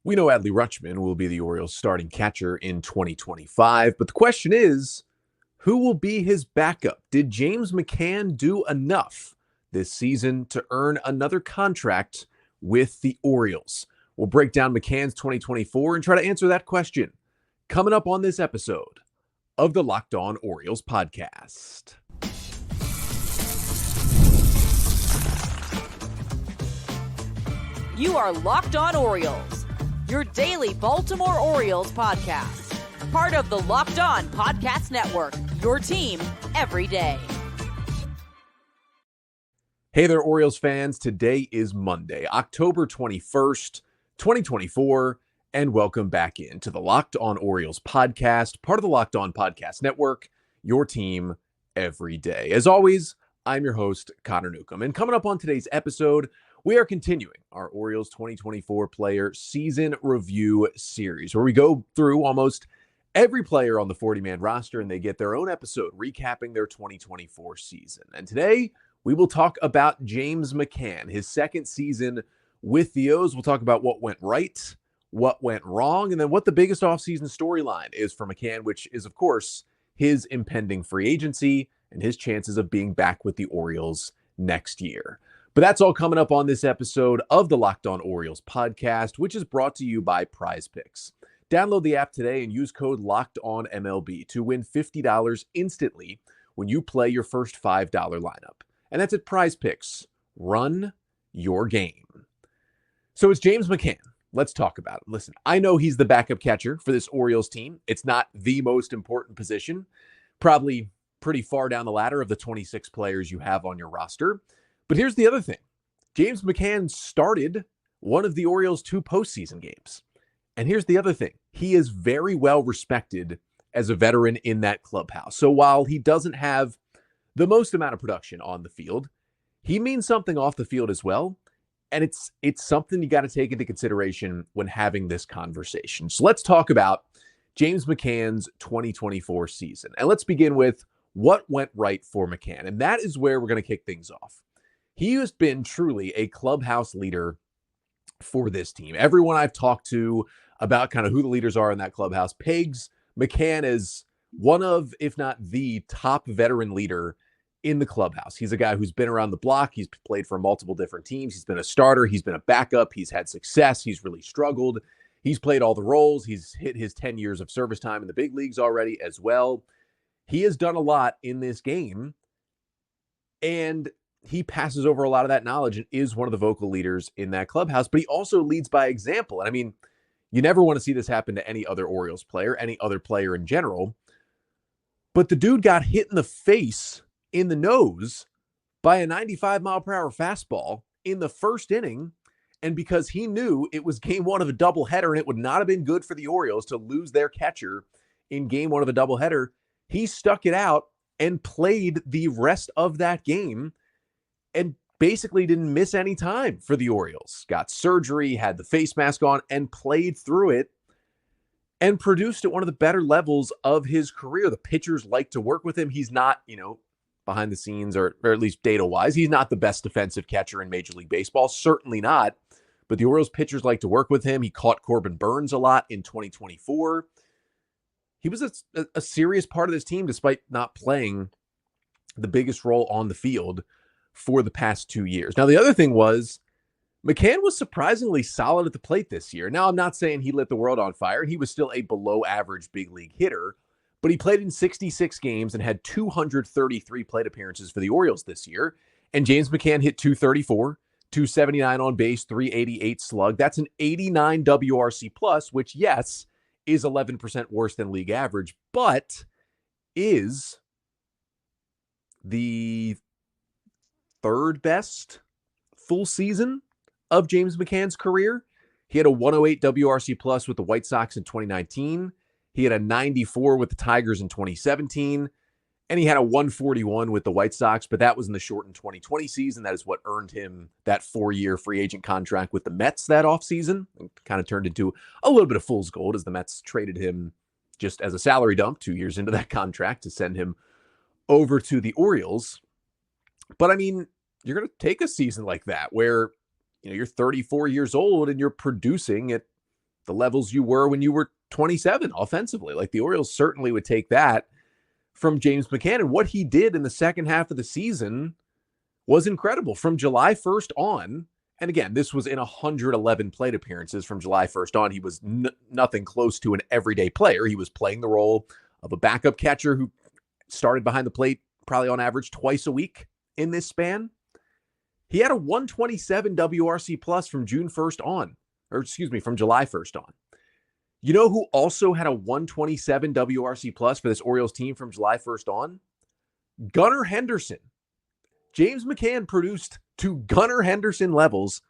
We know Adley Rutschman will be the Orioles' starting catcher in 2025, but the question is, who will be his backup? Did James McCann do enough this season to earn another contract with the Orioles? We'll break down McCann's 2024 and try to answer that question coming up on this episode of the Locked On Orioles podcast. You are Locked On Orioles, your daily Baltimore Orioles podcast. Part of the Locked On Podcast Network, your team every day. Hey there, Orioles fans. Today is Monday, October 21st, 2024, and welcome back into the Locked On Orioles podcast, part of the Locked On Podcast Network, your team every day. As always, I'm your host, Connor Newcomb, and coming up on today's episode, we are continuing our Orioles 2024 player season review series, where we go through almost every player on the 40-man roster, and they get their own episode recapping their 2024 season. And today, we will talk about James McCann, his second season with the O's. We'll talk about what went right, what went wrong, and then what the biggest offseason storyline is for McCann, which is, of course, his impending free agency and his chances of being back with the Orioles next year. But that's all coming up on this episode of the Locked On Orioles podcast, which is brought to you by Prize Picks. Download the app today and use code LOCKEDONMLB to win $50 instantly when you play your first $5 lineup. And that's at Prize Picks. Run your game. So it's James McCann. Let's talk about it. Listen, I know he's the backup catcher for this Orioles team. It's not the most important position, probably pretty far down the ladder of the 26 players you have on your roster. But here's the other thing. James McCann started one of the Orioles' 2 postseason games. And here's the other thing. He is very well respected as a veteran in that clubhouse. So while he doesn't have the most amount of production on the field, he means something off the field as well. And it's something you got to take into consideration when having this conversation. So let's talk about James McCann's 2024 season. And let's begin with what went right for McCann. And that is where we're going to kick things off. He has been truly a clubhouse leader for this team. Everyone I've talked to about kind of who the leaders are in that clubhouse pegs McCann as one of, if not the top veteran leader in the clubhouse. He's a guy who's been around the block. He's played for multiple different teams. He's been a starter. He's been a backup. He's had success. He's really struggled. He's played all the roles. He's hit his 10 years of service time in the big leagues already as well. He has done a lot in this game, and he passes over a lot of that knowledge and is one of the vocal leaders in that clubhouse, but he also leads by example. And I mean, you never want to see this happen to any other Orioles player, any other player in general, but the dude got hit in the face, in the nose, by a 95-mile-per-hour fastball in the first inning. And because he knew it was game one of a doubleheader and it would not have been good for the Orioles to lose their catcher in game one of a doubleheader, he stuck it out and played the rest of that game and basically didn't miss any time for the Orioles. Got surgery, had the face mask on, and played through it and produced at one of the better levels of his career. The pitchers like to work with him. He's not, behind the scenes, or at least data-wise, he's not the best defensive catcher in Major League Baseball. Certainly not. But the Orioles pitchers like to work with him. He caught Corbin Burns a lot in 2024. He was a serious part of this team despite not playing the biggest role on the field for the past 2 years. Now, the other thing was McCann was surprisingly solid at the plate this year. Now, I'm not saying he lit the world on fire. He was still a below average big league hitter, but he played in 66 games and had 233 plate appearances for the Orioles this year. And James McCann hit 234, 279 on base, 388 slug. That's an 89 WRC plus, which, yes, is 11% worse than league average, but is the third best full season of James McCann's career. He had a 108 WRC plus with the White Sox in 2019. He had a 94 with the Tigers in 2017. And he had a 141 with the White Sox, but that was in the shortened 2020 season. That is what earned him that 4-year free agent contract with the Mets that offseason. And kind of turned into a little bit of fool's gold as the Mets traded him just as a salary dump 2 years into that contract to send him over to the Orioles. But I mean, you're going to take a season like that where, you're 34 years old and you're producing at the levels you were when you were 27 offensively. Like, the Orioles certainly would take that from James McCann. And what he did in the second half of the season was incredible. From July 1st on, and again, this was in 111 plate appearances. From July 1st on, he was nothing close to an everyday player. He was playing the role of a backup catcher who started behind the plate probably on average twice a week in this span. He had a 127 WRC plus from June 1st on, from July 1st on. You know who also had a 127 WRC plus for this Orioles team from July 1st on? Gunnar Henderson. James McCann produced to Gunnar Henderson levels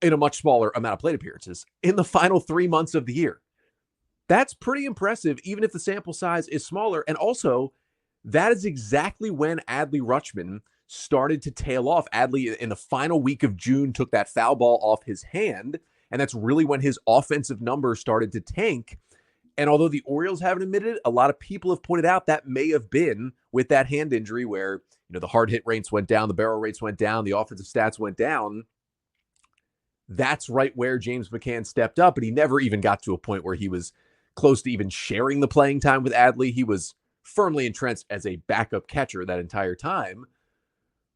in a much smaller amount of plate appearances in the final 3 months of the year. That's pretty impressive, even if the sample size is smaller. And also, that is exactly when Adley Rutschman started to tail off. Adley, in the final week of June, took that foul ball off his hand, and that's really when his offensive numbers started to tank. And although the Orioles haven't admitted it, a lot of people have pointed out that may have been with that hand injury where, the hard hit rates went down, the barrel rates went down, the offensive stats went down. That's right where James McCann stepped up, but he never even got to a point where he was close to even sharing the playing time with Adley. He was firmly entrenched as a backup catcher that entire time.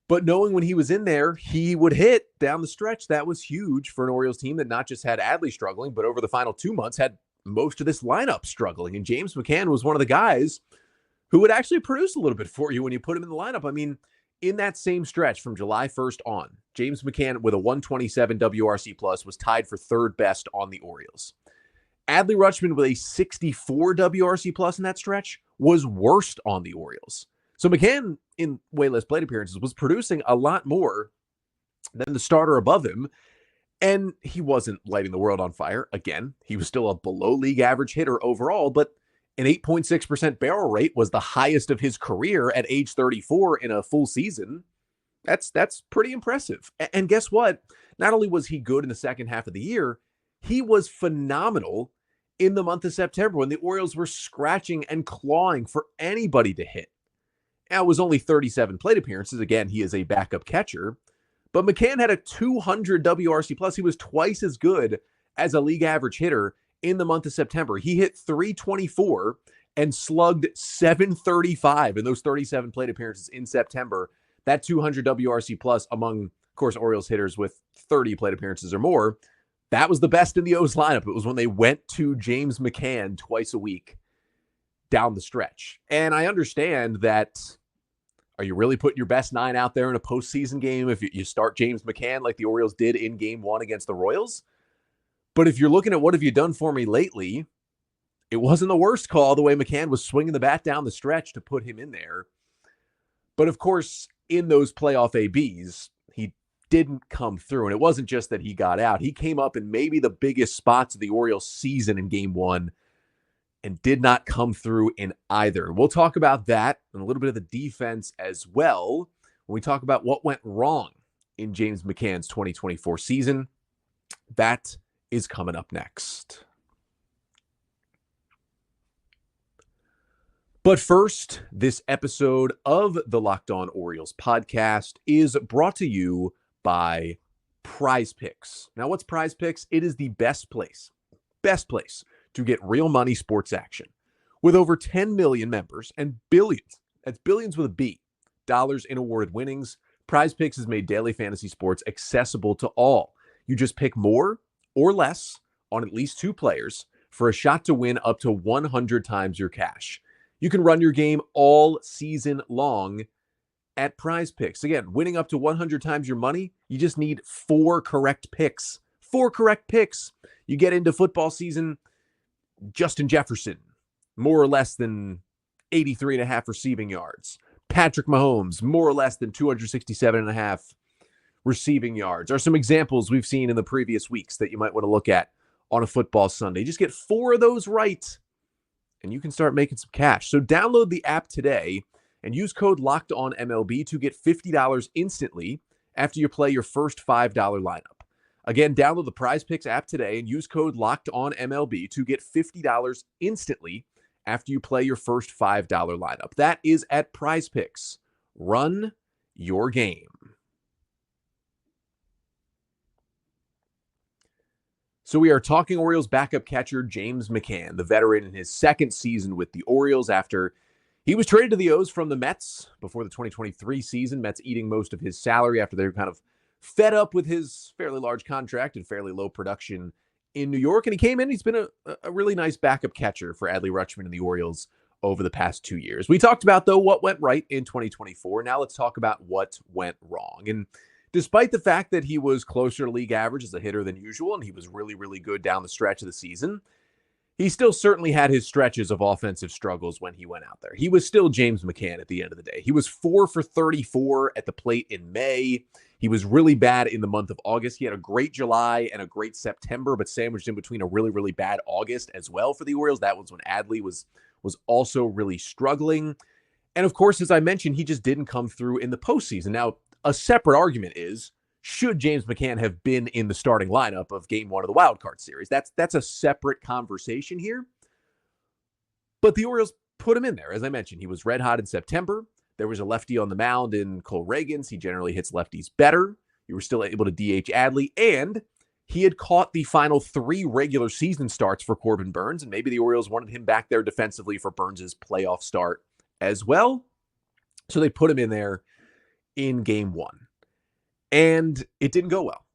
But knowing when he was in there, he would hit down the stretch, that was huge for an Orioles team that not just had Adley struggling, but over the final 2 months had most of this lineup struggling. And James McCann was one of the guys who would actually produce a little bit for you when you put him in the lineup. I mean, in that same stretch from July 1st on, James McCann with a 127 WRC plus was tied for third best on the Orioles. Adley Rutschman with a 64 WRC plus in that stretch was worst on the Orioles. So McCann, in way less plate appearances, was producing a lot more than the starter above him. And he wasn't lighting the world on fire. Again, he was still a below league average hitter overall, but an 8.6% barrel rate was the highest of his career at age 34 in a full season. That's pretty impressive. And guess what? Not only was he good in the second half of the year, he was phenomenal in the month of September when the Orioles were scratching and clawing for anybody to hit. Now, it was only 37 plate appearances. Again, he is a backup catcher. But McCann had a 200 WRC plus. He was twice as good as a league average hitter in the month of September. He hit 324 and slugged 735 in those 37 plate appearances in September. That 200 WRC plus among, of course, Orioles hitters with 30 plate appearances or more, that was the best in the O's lineup. It was when they went to James McCann twice a week down the stretch. And I understand that, are you really putting your best 9 out there in a postseason game if you start James McCann like the Orioles did in Game 1 against the Royals? But if you're looking at what have you done for me lately, it wasn't the worst call the way McCann was swinging the bat down the stretch to put him in there. But of course, in those playoff ABs, he didn't come through. And it wasn't just that he got out. He came up in maybe the biggest spots of the Orioles season in Game 1 and did not come through in either. We'll talk about that and a little bit of the defense as well when we talk about what went wrong in James McCann's 2024 season. That is coming up next. But first, this episode of the Locked On Orioles podcast is brought to you by Prize Picks. Now, what's Prize Picks? It is the best place to get real money sports action. With over 10 million members and billions, that's billions with a B, dollars in awarded winnings, Prize Picks has made daily fantasy sports accessible to all. You just pick more or less on at least 2 players for a shot to win up to 100 times your cash. You can run your game all season long at Prize Picks. Again, winning up to 100 times your money, you just need 4 correct picks. 4 correct picks. You get into football season, Justin Jefferson, more or less than 83.5 receiving yards. Patrick Mahomes, more or less than 267.5 receiving yards, are some examples we've seen in the previous weeks that you might want to look at on a football Sunday. Just get 4 of those right, and you can start making some cash. So download the app today and use code LOCKEDONMLB to get $50 instantly after you play your first $5 lineup. Again, download the Prize Picks app today and use code LOCKEDONMLB to get $50 instantly after you play your first $5 lineup. That is at Prize Picks. Run your game. So So we are talking Orioles backup catcher James McCann, the veteran in his second season with the Orioles after he was traded to the O's from the Mets before the 2023 season. Mets eating most of his salary after they were kind of fed up with his fairly large contract and fairly low production in New York. And he came in, he's been a really nice backup catcher for Adley Rutschman and the Orioles over the past 2 years. We talked about, though, what went right in 2024. Now let's talk about what went wrong. And despite the fact that he was closer to league average as a hitter than usual, and he was really, really good down the stretch of the season, he still certainly had his stretches of offensive struggles when he went out there. He was still James McCann at the end of the day. He was 4 for 34 at the plate in May. He was really bad in the month of August. He had a great July and a great September, but sandwiched in between a really, really bad August as well for the Orioles. That was when Adley was also really struggling. And of course, as I mentioned, he just didn't come through in the postseason. Now, a separate argument is, should James McCann have been in the starting lineup of game one of the wild card series? That's a separate conversation here. But the Orioles put him in there. As I mentioned, he was red hot in September. There was a lefty on the mound in Cole Reagans. He generally hits lefties better. You were still able to DH Adley, and he had caught the final 3 regular season starts for Corbin Burnes, and maybe the Orioles wanted him back there defensively for Burnes' playoff start as well. So they put him in there in game one. And it didn't go well.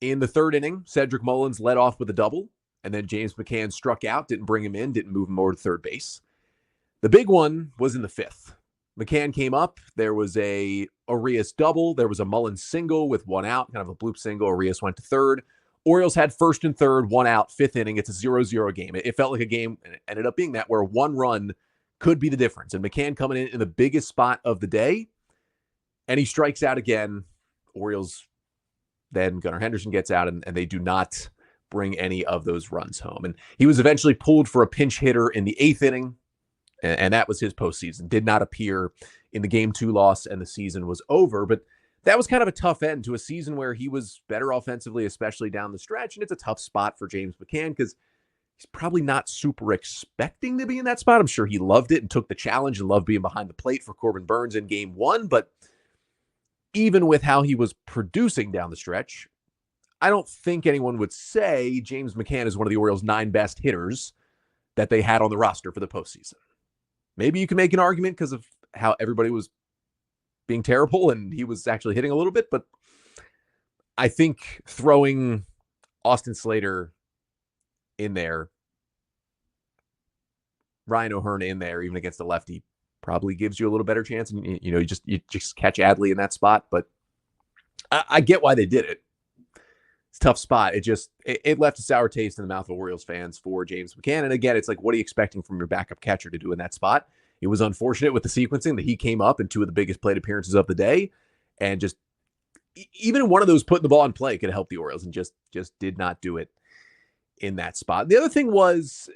In the third inning, Cedric Mullins led off with a double, and then James McCann struck out, didn't bring him in, didn't move him over to third base. The big one was in the fifth. McCann came up. There was a Arias double. There was a Mullins single with 1 out, kind of a bloop single. Arias went to third. Orioles had first and third, 1 out, fifth inning. It's a 0-0 game. It felt like a game, and it ended up being that, where 1 run could be the difference. And McCann coming in the biggest spot of the day, and he strikes out again. Orioles, then Gunnar Henderson gets out, and they do not bring any of those runs home. And he was eventually pulled for a pinch hitter in the 8th inning, and that was his postseason. Did not appear in the game 2 loss, and the season was over. But that was kind of a tough end to a season where he was better offensively, especially down the stretch. And it's a tough spot for James McCann because he's probably not super expecting to be in that spot. I'm sure he loved it and took the challenge and loved being behind the plate for Corbin Burnes in game 1, but even with how he was producing down the stretch, I don't think anyone would say James McCann is one of the Orioles' 9 best hitters that they had on the roster for the postseason. Maybe you can make an argument because of how everybody was being terrible and he was actually hitting a little bit, but I think throwing Austin Slater in there, Ryan O'Hearn in there, even against the lefty, probably gives you a little better chance. And, you just catch Adley in that spot. But I get why they did it. It's a tough spot. It left a sour taste in the mouth of Orioles fans for James McCann. And again, it's like, what are you expecting from your backup catcher to do in that spot? It was unfortunate with the sequencing that he came up in 2 of the biggest plate appearances of the day. And just even one of those putting the ball in play could help the Orioles, and just did not do it in that spot. The other thing was,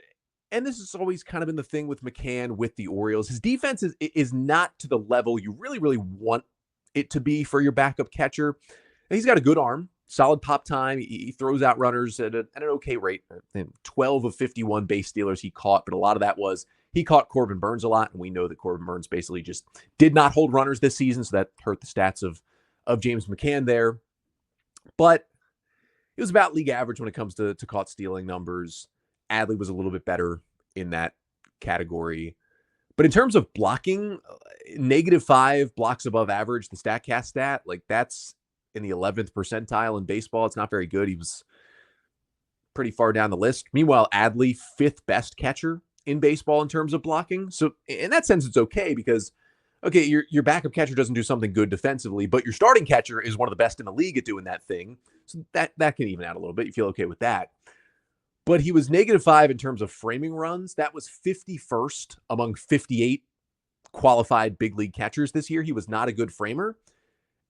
and this has always kind of been the thing with McCann with the Orioles, his defense is not to the level you really, really want it to be for your backup catcher. And he's got a good arm, solid pop time. He throws out runners at an okay rate. 12 of 51 base stealers he caught, but a lot of that was he caught Corbin Burnes a lot, and we know that Corbin Burnes basically just did not hold runners this season, so that hurt the stats of James McCann there. But it was about league average when it comes to caught stealing numbers. Adley was a little bit better in that category. But in terms of blocking, -5 blocks above average, the StatCast stat, like that's in the 11th percentile in baseball. It's not very good. He was pretty far down the list. Meanwhile, Adley, 5th best catcher in baseball in terms of blocking. So in that sense, it's okay because, okay, your backup catcher doesn't do something good defensively, but your starting catcher is one of the best in the league at doing that thing. So that can even out a little bit. You feel okay with that. But he was -5 in terms of framing runs. That was 51st among 58 qualified big league catchers this year. He was not a good framer.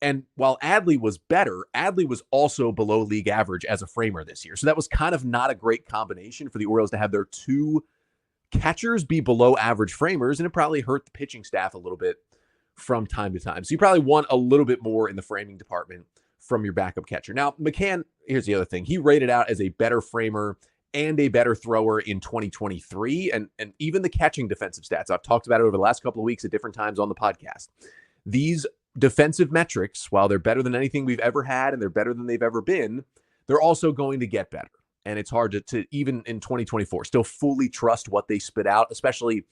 And while Adley was better, Adley was also below league average as a framer this year. So that was kind of not a great combination for the Orioles to have their 2 catchers be below average framers, and it probably hurt the pitching staff a little bit from time to time. So you probably want a little bit more in the framing department from your backup catcher. Now, McCann, here's the other thing. He rated out as a better framer and a better thrower in 2023, and even the catching defensive stats. I've talked about it over the last couple of weeks at different times on the podcast. These defensive metrics, while they're better than anything we've ever had and they're better than they've ever been, they're also going to get better. And it's hard to even in 2024 still fully trust what they spit out, especially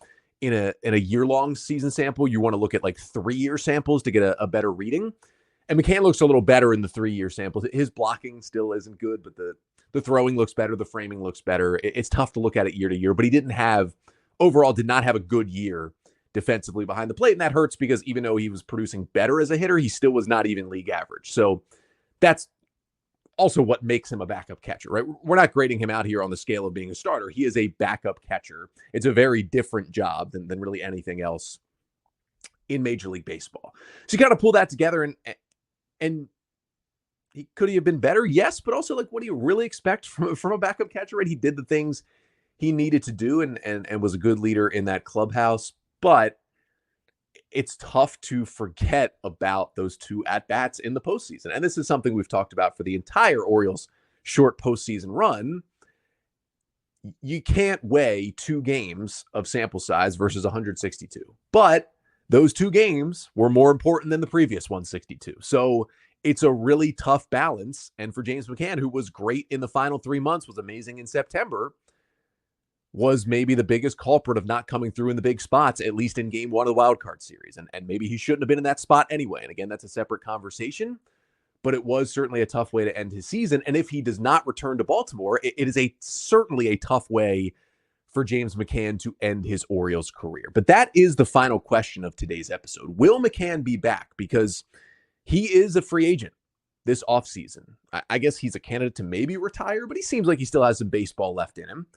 in a year-long season sample. You want to look at like 3-year samples to get a better reading. And McCann looks a little better in the 3-year samples. His blocking still isn't good, but the throwing looks better. The framing looks better. It's tough to look at it year to year, but he did not have a good year defensively behind the plate. And that hurts because even though he was producing better as a hitter, he still was not even league average. So that's also what makes him a backup catcher, right? We're not grading him out here on the scale of being a starter. He is a backup catcher. It's a very different job than really anything else in Major League Baseball. So you kind of pull that together, and could he have been better? Yes, but also, like, what do you really expect from a backup catcher, right? He did the things he needed to do and was a good leader in that clubhouse, but it's tough to forget about those 2 at-bats in the postseason. And this is something we've talked about for the entire Orioles short postseason run. You can't weigh 2 games of sample size versus 162. But those 2 games were more important than the previous 162. So it's a really tough balance. And for James McCann, who was great in the final 3 months, was amazing in September, was maybe the biggest culprit of not coming through in the big spots, at least in game 1 of the wild card series. And maybe he shouldn't have been in that spot anyway. And again, that's a separate conversation, but it was certainly a tough way to end his season. And if he does not return to Baltimore, it is certainly a tough way for James McCann to end his Orioles career. But that is the final question of today's episode. Will McCann be back? Because he is a free agent this offseason. I guess he's a candidate to maybe retire, but he seems like he still has some baseball left in him.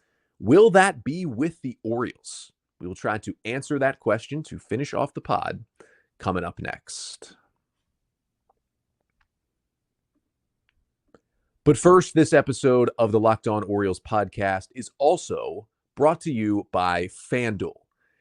Will that be with the Orioles? We will try to answer that question to finish off the pod coming up next. But first, this episode of the Locked On Orioles podcast is also brought to you by FanDuel.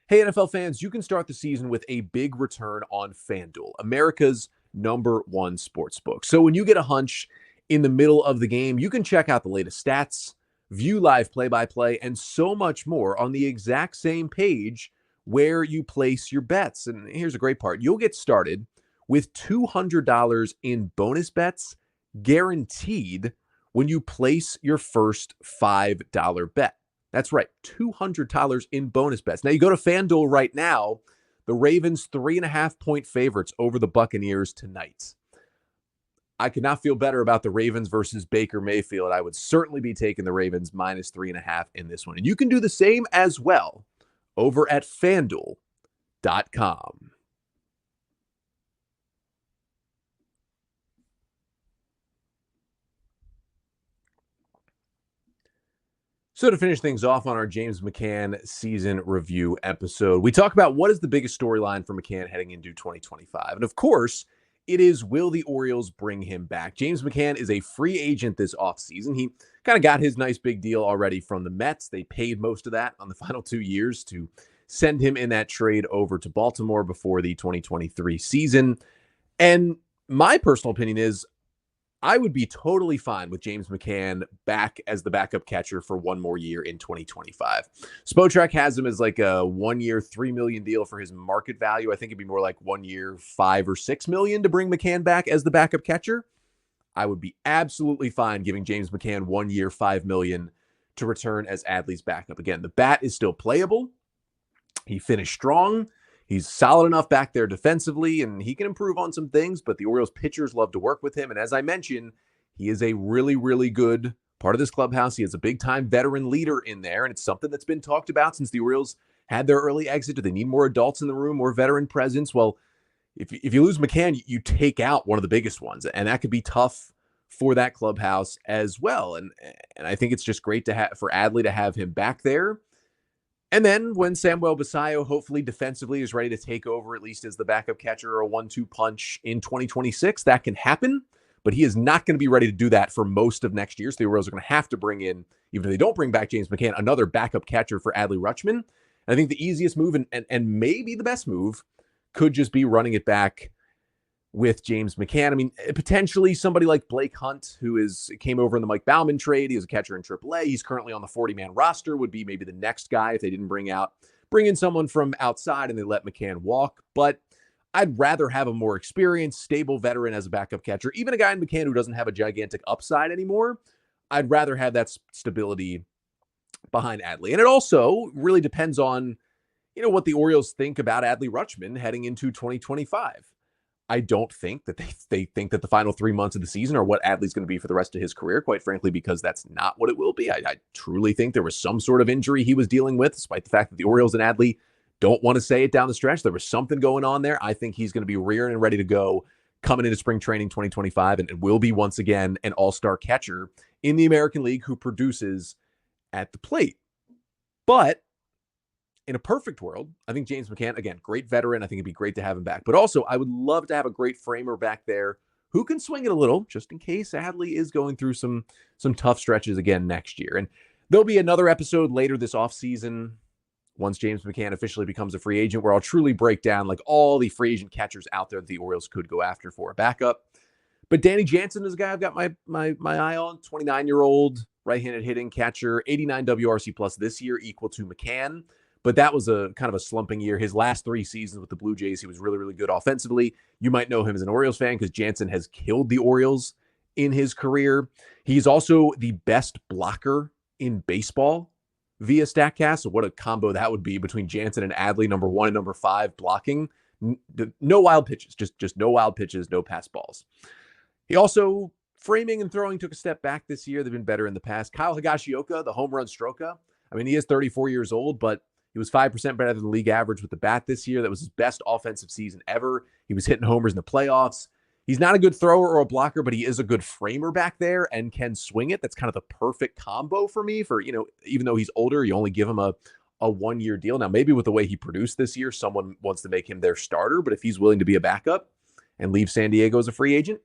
Hey, NFL fans, you can start the season with a big return on FanDuel, America's #1 sportsbook. So when you get a hunch in the middle of the game, you can check out the latest stats, view live play-by-play, and so much more on the exact same page where you place your bets. And here's a great part. You'll get started with $200 in bonus bets guaranteed when you place your first $5 bet. That's right, $200 in bonus bets. Now, you go to FanDuel right now, the Ravens 3.5-point favorites over the Buccaneers tonight. I could not feel better about the Ravens versus Baker Mayfield. I would certainly be taking the Ravens minus 3.5 in this one. And you can do the same as well over at FanDuel.com. So to finish things off on our James McCann season review episode, we talk about what is the biggest storyline for McCann heading into 2025. And of course, it is, will the Orioles bring him back? James McCann is a free agent this offseason. He kind of got his nice big deal already from the Mets. They paid most of that on the final 2 years to send him in that trade over to Baltimore before the 2023 season. And my personal opinion is I would be totally fine with James McCann back as the backup catcher for one more year in 2025. Spotrac has him as like a 1 year, $3 million deal for his market value. I think it'd be more like 1 year, $5 or $6 million to bring McCann back as the backup catcher. I would be absolutely fine giving James McCann 1 year, $5 million to return as Adley's backup. Again, the bat is still playable. He finished strong. He's solid enough back there defensively, and he can improve on some things, but the Orioles pitchers love to work with him. And as I mentioned, he is a really, really good part of this clubhouse. He is a big-time veteran leader in there, and it's something that's been talked about since the Orioles had their early exit. Do they need more adults in the room, more veteran presence? Well, if you lose McCann, you take out one of the biggest ones, and that could be tough for that clubhouse as well. And I think it's just great for Adley to have him back there. And then when Samuel Basallo hopefully defensively is ready to take over, at least as the backup catcher or a 1-2 punch in 2026, that can happen. But he is not going to be ready to do that for most of next year. So the Orioles are going to have to bring in, even if they don't bring back James McCann, another backup catcher for Adley Rutschman. And I think the easiest move and maybe the best move could just be running it back with James McCann. I mean, potentially somebody like Blake Hunt, who came over in the Mike Bauman trade. He was a catcher in AAA. He's currently on the 40-man roster, would be maybe the next guy if they didn't bring in someone from outside and they let McCann walk. But I'd rather have a more experienced, stable veteran as a backup catcher. Even a guy in McCann who doesn't have a gigantic upside anymore, I'd rather have that stability behind Adley. And it also really depends on, what the Orioles think about Adley Rutschman heading into 2025. I don't think that they think that the final 3 months of the season are what Adley's going to be for the rest of his career, quite frankly, because that's not what it will be. I truly think there was some sort of injury he was dealing with, despite the fact that the Orioles and Adley don't want to say it down the stretch. There was something going on there. I think he's going to be rearing and ready to go coming into spring training 2025 and will be once again an all-star catcher in the American League who produces at the plate. But in a perfect world, I think James McCann, again, great veteran. I think it'd be great to have him back. But also, I would love to have a great framer back there who can swing it a little, just in case Adley is going through some tough stretches again next year. And there'll be another episode later this offseason, once James McCann officially becomes a free agent, where I'll truly break down like all the free agent catchers out there that the Orioles could go after for a backup. But Danny Jansen is a guy I've got my eye on, 29-year-old right-handed hitting catcher, 89 WRC plus this year, equal to McCann. But that was a kind of a slumping year. His last 3 seasons with the Blue Jays, he was really, really good offensively. You might know him as an Orioles fan because Jansen has killed the Orioles in his career. He's also the best blocker in baseball via StatCast. So what a combo that would be between Jansen and Adley, number 1 and number 5 blocking. No wild pitches, just no wild pitches, no pass balls. He also, framing and throwing, took a step back this year. They've been better in the past. Kyle Higashioka, the home run stroker. I mean, he is 34 years old, but he was 5% better than the league average with the bat this year. That was his best offensive season ever. He was hitting homers in the playoffs. He's not a good thrower or a blocker, but he is a good framer back there and can swing it. That's kind of the perfect combo for me for, even though he's older, you only give him a 1-year deal. Now, maybe with the way he produced this year, someone wants to make him their starter, but if he's willing to be a backup and leave San Diego as a free agent,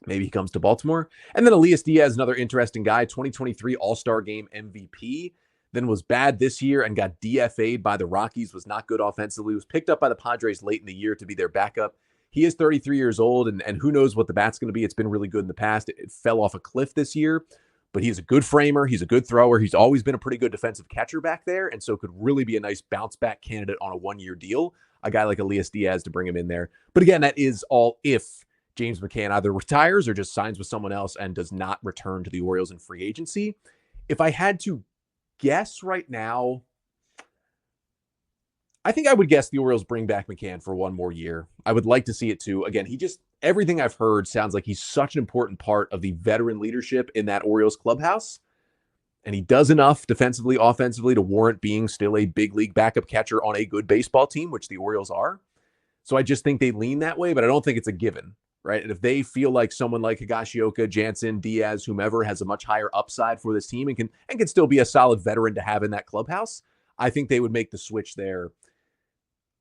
maybe he comes to Baltimore. And then Elias Diaz, another interesting guy, 2023 All-Star Game MVP. Then was bad this year and got DFA'd by the Rockies, was not good offensively, was picked up by the Padres late in the year to be their backup. He is 33 years old, and who knows what the bat's going to be. It's been really good in the past. It fell off a cliff this year, but he's a good framer. He's a good thrower. He's always been a pretty good defensive catcher back there, and so could really be a nice bounce-back candidate on a 1-year deal, a guy like Elias Diaz to bring him in there. But again, that is all if James McCann either retires or just signs with someone else and does not return to the Orioles in free agency. If I had to guess right now, I think I would guess the Orioles bring back McCann for 1 more year. I would like to see it too. Again, everything I've heard sounds like he's such an important part of the veteran leadership in that Orioles clubhouse. And he does enough defensively, offensively to warrant being still a big league backup catcher on a good baseball team, which the Orioles are. So I just think they lean that way, but I don't think it's a given, right? And if they feel like someone like Higashioka, Jansen, Diaz, whomever has a much higher upside for this team and can still be a solid veteran to have in that clubhouse, I think they would make the switch there.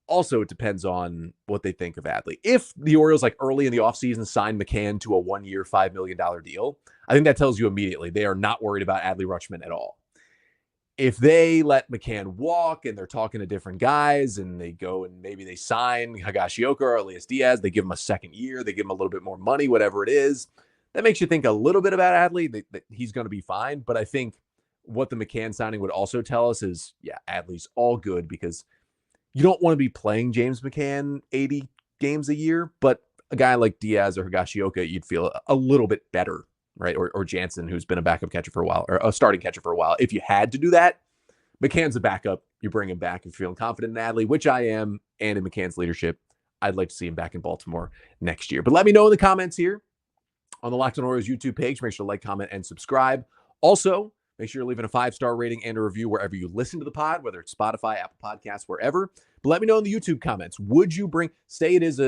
Also, it depends on what they think of Adley. If the Orioles, like early in the offseason, sign McCann to a 1-year, $5 million deal, I think that tells you immediately they are not worried about Adley Rutschman at all. If they let McCann walk and they're talking to different guys and they go and maybe they sign Higashioka or Elias Diaz, they give him a 2nd year, they give him a little bit more money, whatever it is, that makes you think a little bit about Adley, that he's going to be fine. But I think what the McCann signing would also tell us is, yeah, Adley's all good because you don't want to be playing James McCann 80 games a year, but a guy like Diaz or Higashioka, you'd feel a little bit better, right? Or Jansen, who's been a backup catcher for a while, or a starting catcher for a while. If you had to do that, McCann's a backup. You bring him back if you're feeling confident in Adley, which I am, and in McCann's leadership. I'd like to see him back in Baltimore next year. But let me know in the comments here on the Locked On Orioles YouTube page. Make sure to like, comment, and subscribe. Also, make sure you're leaving a 5-star rating and a review wherever you listen to the pod, whether it's Spotify, Apple Podcasts, wherever. But let me know in the YouTube comments. Would you say it is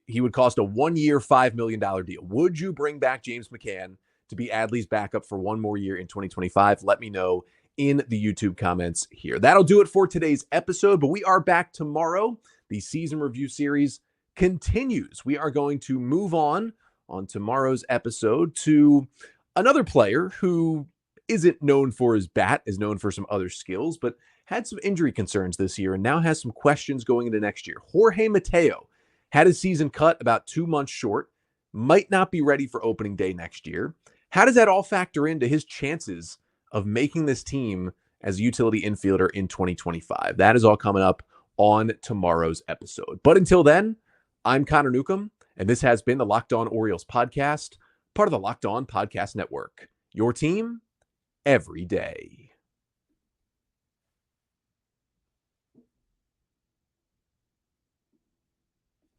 he would cost a 1-year, $5 million deal. Would you bring back James McCann to be Adley's backup for 1 more year in 2025? Let me know in the YouTube comments here. That'll do it for today's episode, but we are back tomorrow. The season review series continues. We are going to move on tomorrow's episode to another player who isn't known for his bat, is known for some other skills, but had some injury concerns this year and now has some questions going into next year. Jorge Mateo had his season cut about 2 months short, might not be ready for opening day next year. How does that all factor into his chances of making this team as a utility infielder in 2025? That is all coming up on tomorrow's episode. But until then, I'm Connor Newcomb, and this has been the Locked On Orioles podcast, part of the Locked On Podcast Network, Your team every day.